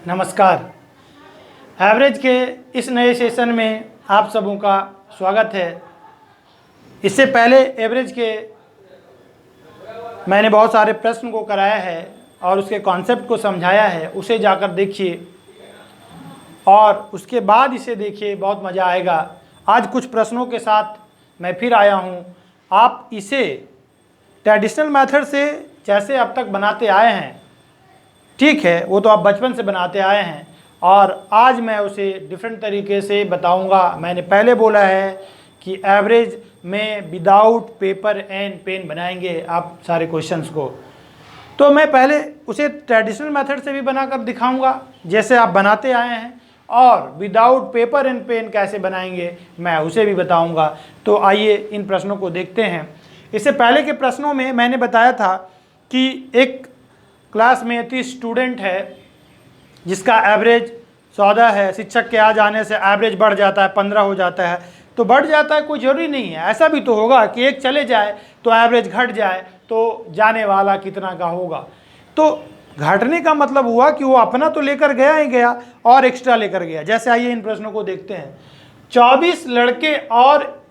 नमस्कार। एवरेज के इस नए सेशन में आप सबों का स्वागत है। इससे पहले एवरेज के मैंने बहुत सारे प्रश्न को कराया है और उसके कॉन्सेप्ट को समझाया है, उसे जाकर देखिए और उसके बाद इसे देखिए, बहुत मज़ा आएगा। आज कुछ प्रश्नों के साथ मैं फिर आया हूँ। आप इसे ट्रेडिशनल मेथड से जैसे अब तक बनाते आए हैं, ठीक है, वो तो आप बचपन से बनाते आए हैं, और आज मैं उसे डिफरेंट तरीके से बताऊंगा। मैंने पहले बोला है कि एवरेज में विदाउट पेपर एंड पेन बनाएंगे आप सारे क्वेश्चंस को, तो मैं पहले उसे ट्रेडिशनल मेथड से भी बनाकर दिखाऊंगा जैसे आप बनाते आए हैं, और विदाउट पेपर एंड पेन कैसे बनाएंगे मैं उसे भी बताऊंगा। तो आइए इन प्रश्नों को देखते हैं। इससे पहले के प्रश्नों में मैंने बताया था कि एक क्लास में 30 स्टूडेंट है जिसका एवरेज 14 है। शिक्षक के आ जाने से एवरेज बढ़ जाता है, 15 हो जाता है। तो बढ़ जाता है, कोई ज़रूरी नहीं है। ऐसा भी तो होगा कि एक चले जाए तो एवरेज घट जाए, तो जाने वाला कितना का होगा। तो घटने का मतलब हुआ कि वो अपना तो लेकर गया ही गया और एक्स्ट्रा लेकर गया। जैसे आइए इन प्रश्नों को देखते हैं। 24 लड़के और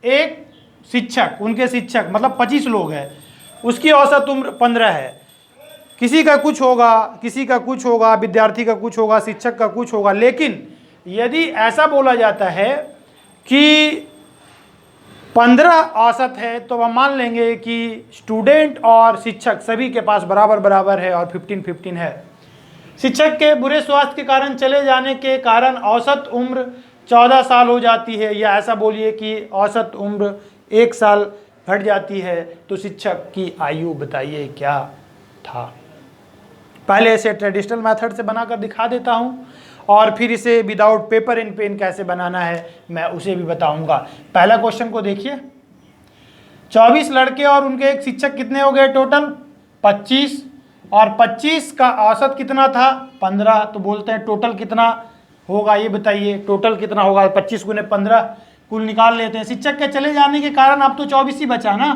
एक शिक्षक, उनके शिक्षक मतलब 25 लोग हैं। उसकी औसत उम्र 15 है। किसी का कुछ होगा, किसी का कुछ होगा, विद्यार्थी का कुछ होगा, शिक्षक का कुछ होगा। लेकिन यदि ऐसा बोला जाता है कि 15 औसत है, तो हम मान लेंगे कि स्टूडेंट और शिक्षक सभी के पास बराबर बराबर है और 15-15 है। शिक्षक के बुरे स्वास्थ्य के कारण चले जाने के कारण औसत उम्र 14 साल हो जाती है, या ऐसा बोलिए कि औसत उम्र 1 साल घट जाती है। तो शिक्षक की आयु बताइए क्या था। पहले इसे ट्रेडिशनल मेथड से बनाकर दिखा देता हूं और फिर इसे विदाउट पेपर एंड पेन कैसे बनाना है मैं उसे भी बताऊंगा। पहला क्वेश्चन को देखिए। 24 लड़के और उनके एक शिक्षक कितने हो गए टोटल? 25, और 25 का औसत कितना था? 15। तो बोलते हैं टोटल कितना होगा ये बताइए। टोटल कितना होगा? 25 गुने 15, कुल निकाल लेते हैं। शिक्षक के चले जाने के कारण अब तो 24 ही बचा ना,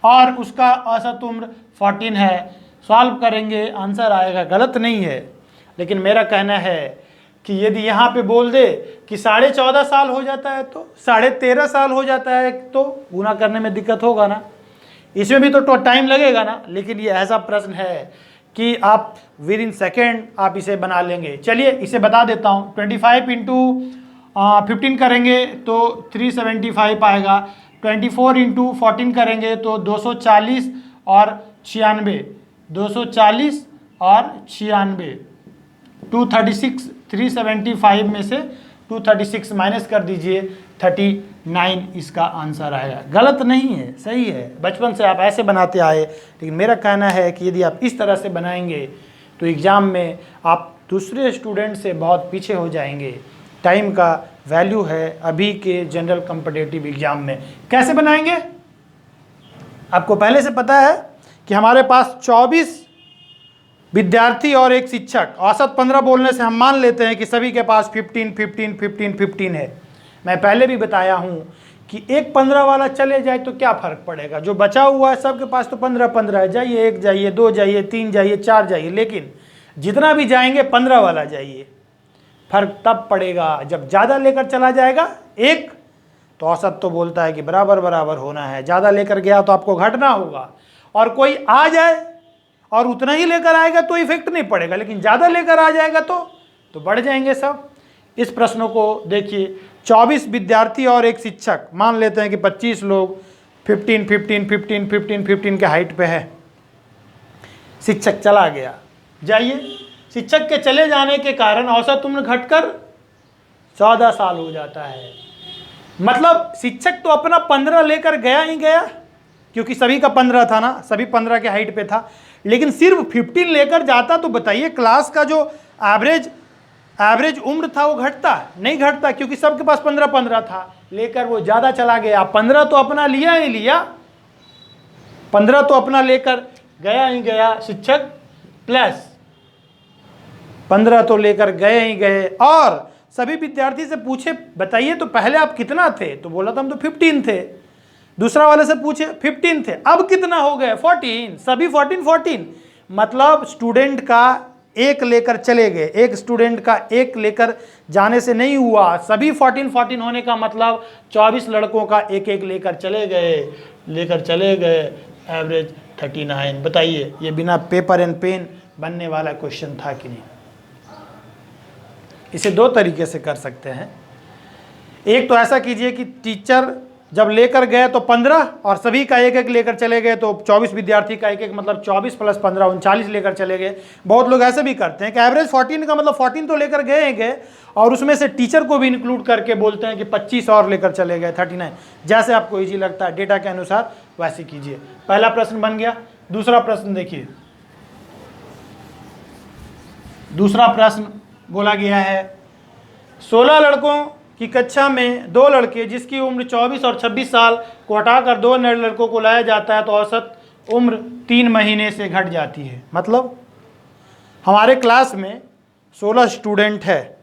और उसका औसत उम्र 14 है। सॉल्व करेंगे, आंसर आएगा। गलत नहीं है, लेकिन मेरा कहना है कि यदि यहाँ पे बोल दे कि 14.5 साल हो जाता है तो 13.5 साल हो जाता है, तो गुना करने में दिक्कत होगा ना, इसमें भी तो टाइम लगेगा ना। लेकिन ये ऐसा प्रश्न है कि आप विद इन सेकेंड आप इसे बना लेंगे। चलिए इसे बता देता हूँ। 25 इंटू 15 करेंगे तो 375 आएगा। 24 इंटू 14 करेंगे तो 240 और 96, 240 और 96, 236। 375 में से 236 माइनस कर दीजिए, 39 इसका आंसर आएगा। गलत नहीं है, सही है। बचपन से आप ऐसे बनाते आए, लेकिन मेरा कहना है कि यदि आप इस तरह से बनाएंगे तो एग्ज़ाम में आप दूसरे स्टूडेंट से बहुत पीछे हो जाएंगे। टाइम का वैल्यू है अभी के जनरल कॉम्पिटिटिव एग्ज़ाम में। कैसे बनाएंगे? आपको पहले से पता है कि हमारे पास 24 विद्यार्थी और एक शिक्षक, औसत 15 बोलने से हम मान लेते हैं कि सभी के पास 15 है। मैं पहले भी बताया हूं कि एक 15 वाला चले जाए तो क्या फ़र्क पड़ेगा, जो बचा हुआ है सबके पास तो 15 है। जाइए, 1 जाइए, 2 जाइए, 3 जाइए, 4 जाइए, लेकिन जितना भी जाएंगे 15 वाला जाइए। फर्क तब पड़ेगा जब ज़्यादा लेकर चला जाएगा एक, तो औसत तो बोलता है कि बराबर बराबर होना है। ज़्यादा लेकर गया तो आपको घटना होगा, और कोई आ जाए और उतना ही लेकर आएगा तो इफेक्ट नहीं पड़ेगा, लेकिन ज़्यादा लेकर आ जाएगा तो बढ़ जाएंगे सब। इस प्रश्नों को देखिए। 24 विद्यार्थी और एक शिक्षक, मान लेते हैं कि 25 लोग, 15 के हाइट पे है। शिक्षक चला गया, जाइए। शिक्षक के चले जाने के कारण औसत उम्र घटकर 14 साल हो जाता है। मतलब शिक्षक तो अपना 15 लेकर गया ही गया, क्योंकि सभी का 15 था ना, सभी 15 के हाइट पे था। लेकिन सिर्फ 15 लेकर जाता तो बताइए क्लास का जो एवरेज उम्र था वो घटता? नहीं घटता, क्योंकि सबके पास 15 था। लेकर वो ज़्यादा चला गया। 15 तो अपना लिया ही लिया, 15 तो अपना लेकर गया ही गया शिक्षक, प्लस 15 तो लेकर गए ही गए। और सभी विद्यार्थी से पूछे बताइए तो पहले आप कितना थे, तो बोला था हम तो 15 थे। दूसरा वाले से पूछे 15 थे, अब कितना हो गए? 14। सभी 14। मतलब स्टूडेंट का एक लेकर चले गए, एक स्टूडेंट का एक लेकर जाने से नहीं हुआ, सभी 14 होने का मतलब 24 लड़कों का एक एक लेकर चले गए, एवरेज 39। बताइए ये बिना पेपर एंड पेन बनने वाला क्वेश्चन था कि नहीं? इसे दो तरीके से कर सकते हैं। एक तो ऐसा कीजिए कि टीचर जब लेकर गए तो 15 और सभी का एक एक लेकर चले गए तो 24 विद्यार्थी का एक एक मतलब 24 + 15 39 लेकर चले गए। बहुत लोग ऐसे भी करते हैं कि एवरेज 14 का मतलब 14 तो लेकर गए और उसमें से टीचर को भी इंक्लूड करके बोलते हैं कि 25 और लेकर चले गए 39। जैसे आपको इजी लगता है डेटा के अनुसार वैसे कीजिए। पहला प्रश्न बन गया। दूसरा प्रश्न देखिए, दूसरा प्रश्न बोला गया है 16 लड़कों की कक्षा में 2 लड़के जिसकी उम्र 24 और 26 साल को हटाकर 2 नए लड़कों को लाया जाता है तो औसत उम्र 3 महीने से घट जाती है। मतलब हमारे क्लास में 16 स्टूडेंट है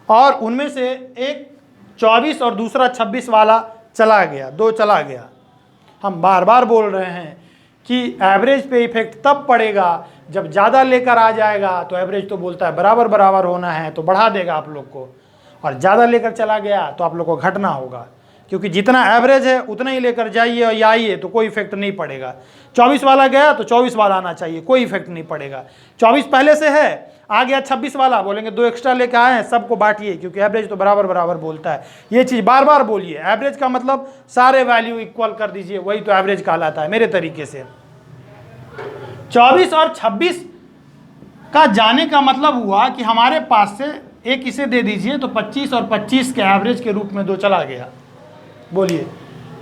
और उनमें से एक 24 और दूसरा 26 वाला चला गया, 2 चला गया। हम बार बार बोल रहे हैं कि एवरेज पे इफेक्ट तब पड़ेगा जब ज़्यादा लेकर आ जाएगा तो एवरेज तो बोलता है बराबर बराबर होना है तो बढ़ा देगा आप लोग को, और ज़्यादा लेकर चला गया तो आप लोग को घटना होगा, क्योंकि जितना एवरेज है उतना ही लेकर जाइए और आइए तो कोई इफेक्ट नहीं पड़ेगा। 24 वाला गया तो 24 वाला आना चाहिए, कोई इफेक्ट नहीं पड़ेगा। 24 पहले से है, आ गया 26 वाला, बोलेंगे 2 एक्स्ट्रा लेकर आए हैं, सबको बांटिए, क्योंकि एवरेज तो बराबर बराबर बोलता है। ये चीज़ बार बार बोलिए। एवरेज का मतलब सारे वैल्यू इक्वल कर दीजिए, वही तो एवरेज कहलाता है मेरे तरीके से। 24 और 26 का जाने का मतलब हुआ कि हमारे पास से एक इसे दे दीजिए तो 25 और 25 के एवरेज के रूप में 2 चला गया। बोलिए,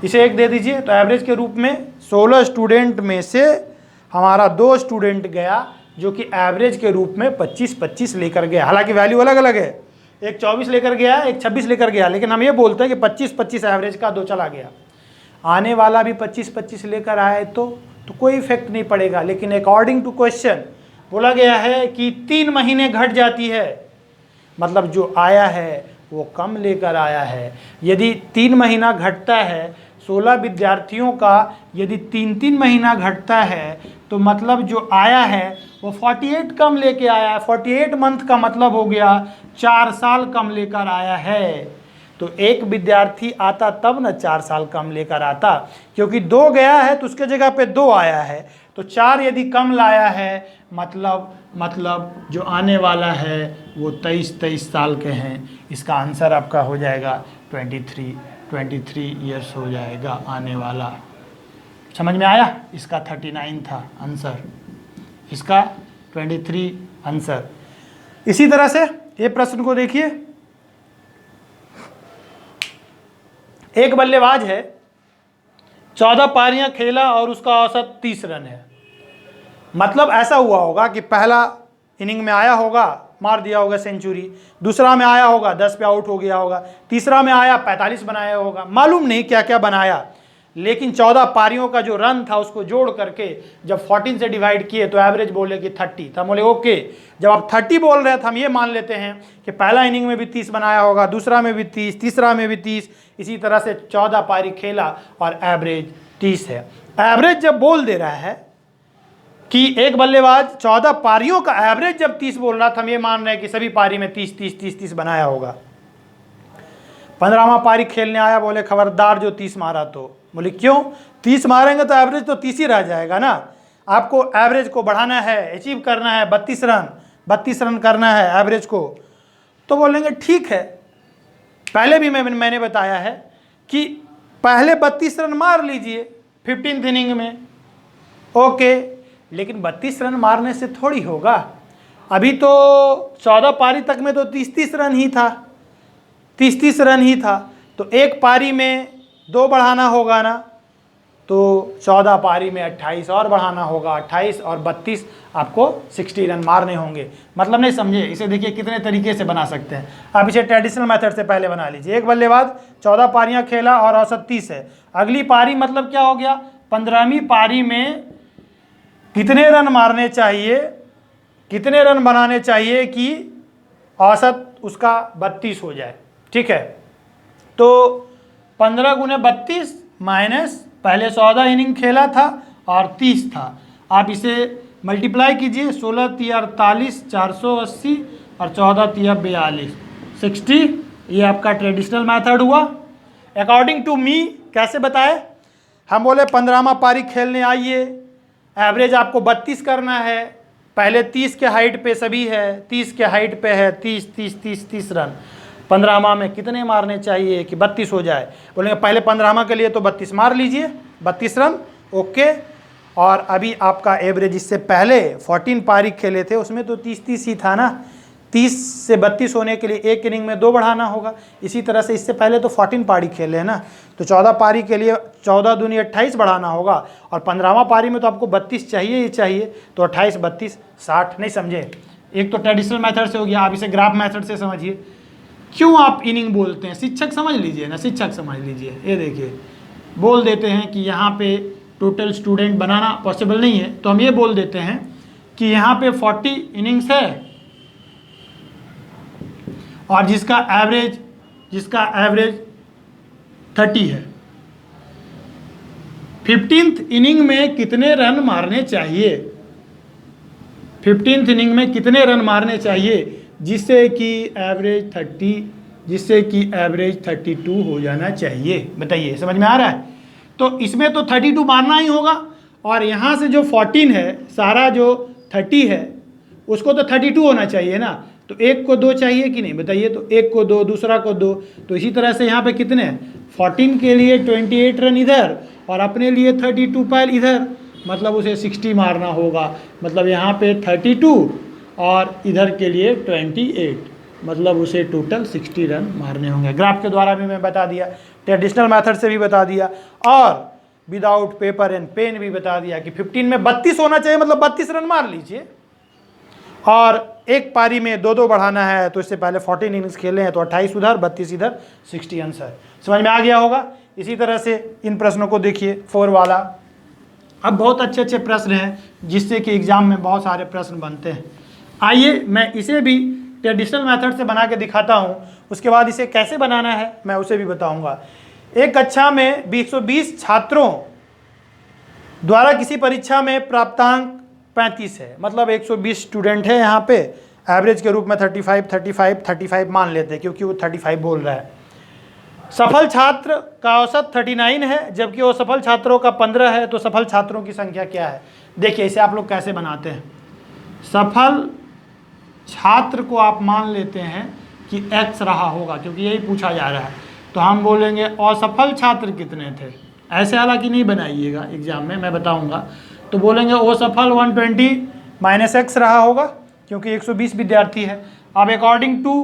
इसे एक दे दीजिए तो एवरेज के रूप में 16 स्टूडेंट में से हमारा 2 स्टूडेंट गया जो कि एवरेज के रूप में 25 लेकर गया। हालांकि वैल्यू अलग अलग है, एक 24 लेकर गया, एक 26 लेकर गया, लेकिन हम ये बोलते हैं कि 25 एवरेज का 2 चला गया। आने वाला भी 25 लेकर आए तो कोई इफेक्ट नहीं पड़ेगा। लेकिन अकॉर्डिंग टू क्वेश्चन बोला गया है कि 3 महीने घट जाती है, मतलब जो आया है वो कम लेकर आया है। यदि 3 महीना घटता है, 16 विद्यार्थियों का यदि 3 महीना घटता है तो मतलब जो आया है वो 48 कम लेके आया है। 48 मंथ का मतलब हो गया 4 साल कम लेकर आया है। तो एक विद्यार्थी आता तब ना 4 साल कम लेकर आता, क्योंकि 2 गया है तो उसके जगह पे 2 आया है, तो 4 यदि कम लाया है मतलब जो आने वाला है वो 23 साल के हैं। इसका आंसर आपका हो जाएगा 23 ईयर्स हो जाएगा आने वाला। समझ में आया? इसका 39 था आंसर, इसका 23 आंसर। इसी तरह से ये प्रश्न को देखिए, एक बल्लेबाज है, 14 पारियां खेला और उसका औसत 30 रन है। मतलब ऐसा हुआ होगा कि पहला इनिंग में आया होगा, मार दिया होगा सेंचुरी, दूसरा में आया होगा 10 पे आउट हो गया होगा, तीसरा में आया 45 बनाया होगा, मालूम नहीं क्या क्या बनाया, लेकिन 14 पारियों का जो रन था उसको जोड़ करके जब 14 से डिवाइड किए तो एवरेज बोले कि 30 था। बोले ओके, जब आप 30 बोल रहे थे हम ये मान लेते हैं कि पहला इनिंग में भी 30 बनाया होगा, दूसरा में भी 30, तीसरा में भी 30, इसी तरह से 14 पारी खेला और एवरेज 30 है। एवरेज जब बोल दे रहा है कि एक बल्लेबाज 14 पारियों का एवरेज जब 30 बोल रहा था, हम ये मान रहे हैं कि सभी पारी में 30 बनाया होगा। 15वां पारी खेलने आया, बोले खबरदार जो 30 मारा तो। बोले क्यों? 30 मारेंगे तो एवरेज तो 30 ही रह जाएगा ना, आपको एवरेज को बढ़ाना है, अचीव करना है 32 रन करना है एवरेज को। तो बोलेंगे ठीक है, पहले भी मैंने बताया है कि पहले 32 रन मार लीजिए 15th इनिंग में, ओके, लेकिन 32 रन मारने से थोड़ी होगा। अभी तो 14 पारी तक में तो 30 रन ही था, 30 रन ही था, तो एक पारी में 2 बढ़ाना होगा ना, तो 14 पारी में 28 और बढ़ाना होगा, 28 और 32 आपको 60 रन मारने होंगे। मतलब नहीं समझे? इसे देखिए कितने तरीके से बना सकते हैं आप। इसे ट्रेडिशनल मेथड से पहले बना लीजिए। एक बल्लेबाज 14 पारियां खेला और औसत 30 है। अगली पारी मतलब क्या हो गया? 15वीं पारी में कितने रन मारने चाहिए, कितने रन बनाने चाहिए कि औसत उसका 32 हो जाए। ठीक है, तो 15 गुने 32 माइनस पहले 14 इनिंग खेला था और 30 था। आप इसे मल्टीप्लाई कीजिए, 16 तिया 48, 480 और 14 तिया 42, 60। ये आपका ट्रेडिशनल मेथड हुआ। अकॉर्डिंग टू मी कैसे बताए, हम बोले 15वां पारी खेलने आइए, एवरेज आपको 32 करना है, पहले 30 के हाइट पे सभी है, 30 के हाइट पे है, 30 30 30 30 रन। 15वां में कितने मारने चाहिए कि 32 हो जाए, बोलेंगे पहले 15वां के लिए तो 32 मार लीजिए, 32 रन, ओके। और अभी आपका एवरेज इससे पहले 14 पारी खेले थे, उसमें तो 30-30 ही था ना, 30 से 32 होने के लिए एक इनिंग में 2 बढ़ाना होगा। इसी तरह से इससे पहले तो 14 पारी खेले हैं ना, तो 14 पारी के लिए 14 दूनी 28 बढ़ाना होगा, और 15वां पारी में तो आपको 32 चाहिए ही चाहिए, तो 28 32 60। नहीं समझे, एक तो ट्रेडिशनल मेथड से हो गया, आप इसे ग्राफ मेथड से समझिए। क्यों आप इनिंग बोलते हैं, शिक्षक समझ लीजिए ना, शिक्षक समझ लीजिए। ये देखिए, बोल देते हैं कि यहाँ पे टोटल स्टूडेंट बनाना पॉसिबल नहीं है, तो हम ये बोल देते हैं कि यहाँ पे 40 इनिंग्स है, और जिसका एवरेज 30 है। 15th इनिंग में कितने रन मारने चाहिए, 15th इनिंग में कितने रन मारने चाहिए जिससे कि एवरेज 32 हो जाना चाहिए। बताइए, समझ में आ रहा है। तो इसमें तो 32 मारना ही होगा, और यहाँ से जो 14 है, सारा जो 30 है उसको तो 32 होना चाहिए ना, तो एक को 2 चाहिए कि नहीं, बताइए। तो एक को 2, दूसरा को 2, तो इसी तरह से यहाँ पे कितने हैं, 14 के लिए 28 रन इधर और अपने लिए 32 पायल इधर, मतलब उसे 60 मारना होगा। मतलब यहाँ पे 32 और इधर के लिए 28, मतलब उसे टोटल 60 रन मारने होंगे। ग्राफ के द्वारा भी मैं बता दिया, ट्रेडिशनल मेथड से भी बता दिया, और विदाउट पेपर एंड पेन भी बता दिया कि 15 में 32 होना चाहिए, मतलब 32 रन मार लीजिए। और एक पारी में 2-2 बढ़ाना है, तो इससे पहले 14 इनिंग्स खेले हैं, तो 28 उधर 32 इधर, 60 आंसर। समझ में आ गया होगा। इसी तरह से इन प्रश्नों को देखिए, 4 वाला। अब बहुत अच्छे अच्छे प्रश्न हैं जिससे कि एग्जाम में बहुत सारे प्रश्न बनते हैं। आइए मैं इसे भी ट्रेडिशनल मेथड से बना के दिखाता हूँ, उसके बाद इसे कैसे बनाना है मैं उसे भी बताऊँगा। एक कक्षा में 120 छात्रों द्वारा किसी परीक्षा में प्राप्तांक 35 है, मतलब 120 स्टूडेंट है यहाँ पे, एवरेज के रूप में 35 मान लेते हैं क्योंकि वो 35 बोल रहा है। सफल छात्र का औसत 39 है, जबकि वो सफल छात्रों का 15 है, तो सफल छात्रों की संख्या क्या है। देखिए इसे आप लोग कैसे बनाते हैं। सफल छात्र को आप मान लेते हैं कि x रहा होगा, क्योंकि यही पूछा जा रहा है, तो हम बोलेंगे असफल छात्र कितने थे। ऐसे हालांकि नहीं बनाइएगा एग्जाम में, मैं बताऊंगा। तो बोलेंगे असफल 120 माइनस x रहा होगा, क्योंकि 120 विद्यार्थी है। अब अकॉर्डिंग टू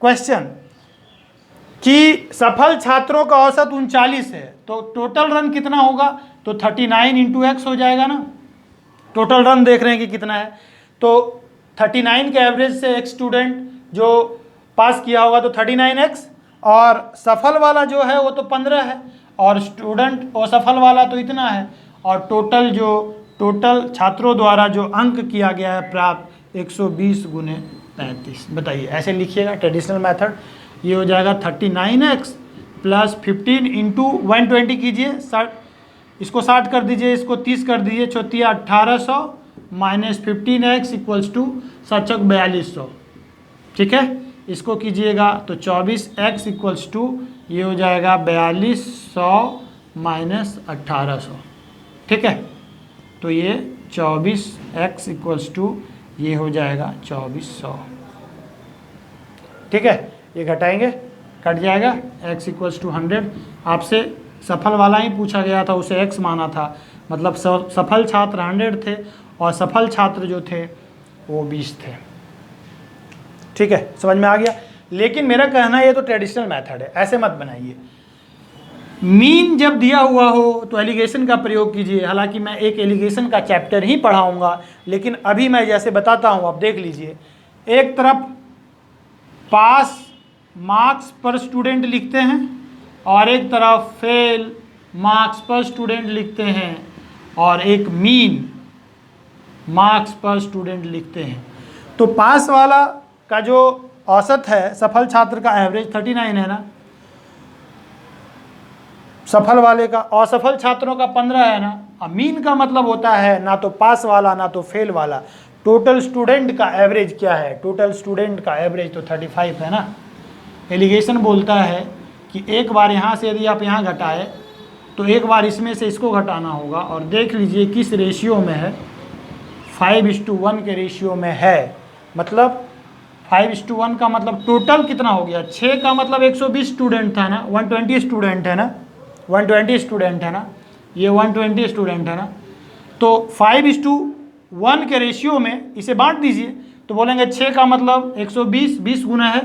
क्वेश्चन कि सफल छात्रों का औसत 39 है, तो टोटल रन कितना होगा, तो 39 इंटू एक्स हो जाएगा ना। टोटल रन देख रहे हैं कि कितना है, तो 39 के एवरेज से एक स्टूडेंट जो पास किया होगा तो 39x, और सफल वाला जो है वो तो 15 है, और स्टूडेंट असफल वाला तो इतना है, और टोटल छात्रों द्वारा जो अंक किया गया है प्राप्त 120 गुने 35। बताइए, ऐसे लिखिएगा ट्रेडिशनल मेथड। ये हो जाएगा 39x प्लस 15 इंटू 120 कीजिए, 60, इसको 60 कर दीजिए, इसको 30 कर दीजिए, 1800 माइनस 15x इक्वल्स टू 4200। ठीक है, इसको कीजिएगा तो 24x इक्वल्स टू ये हो जाएगा 4200 माइनस 1800। ठीक है, तो ये 24x इक्वल्स टू ये हो जाएगा 2400। ठीक है, ये घटाएंगे, कट जाएगा, x इक्वल्स टू 100। आपसे सफल वाला ही पूछा गया था, उसे x माना था, मतलब सफल छात्र 100 थे और सफल छात्र जो थे वो 20 थे। ठीक है, समझ में आ गया। लेकिन मेरा कहना ये तो ट्रेडिशनल मेथड है, ऐसे मत बनाइए। मीन जब दिया हुआ हो तो एलिगेशन का प्रयोग कीजिए। हालांकि मैं एक एलिगेशन का चैप्टर ही पढ़ाऊंगा, लेकिन अभी मैं जैसे बताता हूँ आप देख लीजिए। एक तरफ पास मार्क्स पर स्टूडेंट लिखते हैं और एक तरफ फेल मार्क्स पर स्टूडेंट लिखते हैं, और एक मीन मार्क्स पर स्टूडेंट लिखते हैं। तो पास वाला का जो औसत है, सफल छात्र का एवरेज 39 है ना, सफल वाले का, असफल छात्रों का 15 है ना। मीन का मतलब होता है ना तो पास वाला ना तो फेल वाला। टोटल स्टूडेंट का एवरेज क्या है? टोटल स्टूडेंट का एवरेज तो 35 है ना। एलिगेशन बोलता है कि एक बार यहाँ से यदि आप यहाँ घटाए तो एक बार इसमें से इसको घटाना होगा, और देख लीजिए किस रेशियो में है, 5:1 के रेशियो में है। मतलब 5:1 का मतलब टोटल कितना हो गया? 6 का मतलब 120 स्टूडेंट था ना, 120 स्टूडेंट है ना, 120 स्टूडेंट है ना, ये 120 स्टूडेंट है ना। तो 5:1 के रेशियो में इसे बांट दीजिए, तो बोलेंगे 6 का मतलब 120, 20 गुना है,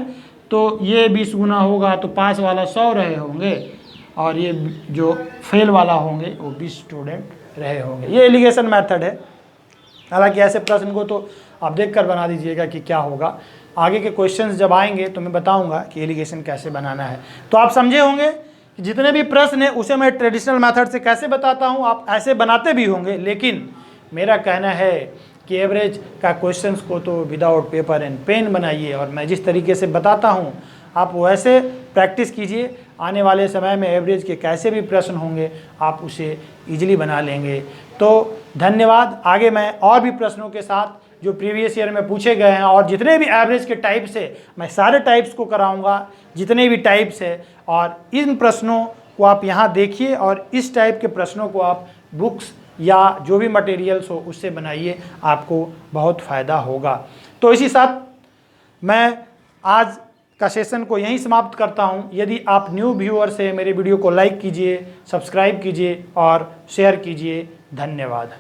तो ये 20 गुना होगा तो पास वाला 100 रहे होंगे, और ये जो फेल वाला होंगे वो 20 स्टूडेंट रहे होंगे। ये एलिगेशन मेथड है। हालांकि ऐसे प्रश्न को तो आप देख कर बना दीजिएगा कि क्या होगा। आगे के क्वेश्चंस जब आएंगे तो मैं बताऊंगा कि एलिगेशन कैसे बनाना है। तो आप समझे होंगे कि जितने भी प्रश्न हैं उसे मैं ट्रेडिशनल मेथड से कैसे बताता हूं, आप ऐसे बनाते भी होंगे, लेकिन मेरा कहना है कि एवरेज का क्वेश्चंस को तो विदाउट पेपर एंड पेन बनाइए, और मैं जिस तरीके से बताता हूं आप वैसे प्रैक्टिस कीजिए। आने वाले समय में एवरेज के कैसे भी प्रश्न होंगे आप उसे ईजिली बना लेंगे। तो धन्यवाद। आगे मैं और भी प्रश्नों के साथ जो प्रीवियस ईयर में पूछे गए हैं, और जितने भी एवरेज के टाइप्स है मैं सारे टाइप्स को कराऊंगा, जितने भी टाइप्स है, और इन प्रश्नों को आप यहाँ देखिए, और इस टाइप के प्रश्नों को आप बुक्स या जो भी मटेरियल्स हो उससे बनाइए, आपको बहुत फ़ायदा होगा। तो इसी साथ मैं आज का सेशन को यहीं समाप्त करता हूं। यदि आप न्यू व्यूअर्स हैं, मेरे वीडियो को लाइक कीजिए, सब्सक्राइब कीजिए और शेयर कीजिए। धन्यवाद।